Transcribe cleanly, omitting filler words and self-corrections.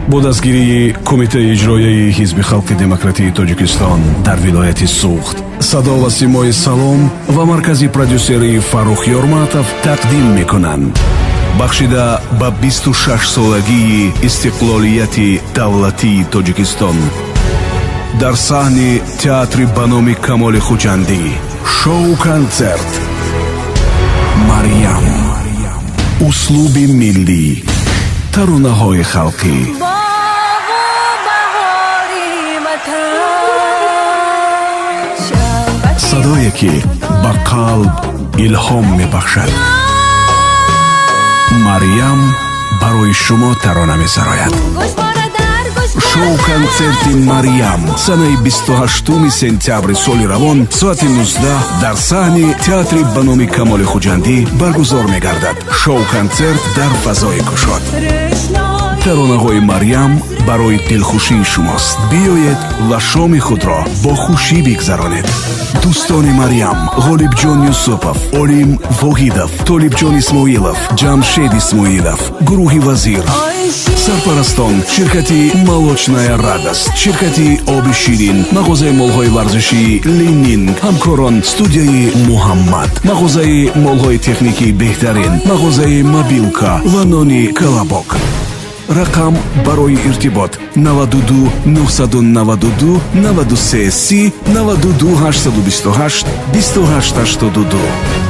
бо дастгирии Кумитаи иҷроияи Ҳизби халқи демократии Тоҷикистон дар вилояти Суғд садо ва симои Салом ва маркази продюсерии Фаррух Ёрматов тақдим мекунанд. Бахшида ба 26-солагии истиқлолияти давлатии Тоҷикистон дар саҳни театри ба номи Камоли Хуҷандӣ шоу-консерт Марьям, услуби миллӣ, таронаҳои халқӣ. садое ки ба қалб илҳом мебахшад. Марьям барои шумо тарона месарояд. шоу-консерти Марьям санаи 28 сентябри соли равон соати 19 дар саҳни театри ба номи Камоли Хуҷандӣ баргузор мегардад. шоу-консерт дар фазои кушод. таронаҳои Марьям барои дилхушии шумост. биёед ва шоми худро бо хушӣ бигзаронед. дӯстони Марьям: Ғолибҷон Юсупов, Олим Воҳидов, Толибҷон Исмоилов, Ҷамшед Исмоилов, гурӯҳи Вазир, сарпарастон ширкати Молочная радост, ширкати Оби Ширин, мағозаи молҳои варзишии Ленин, ҳамкорон студияи Муҳаммад, мағозаи молҳои техникии беҳтарин, мағозаи Мобилка ва нони Колобок. рақам барои иртибот 92 992 93 30 92 828 2882.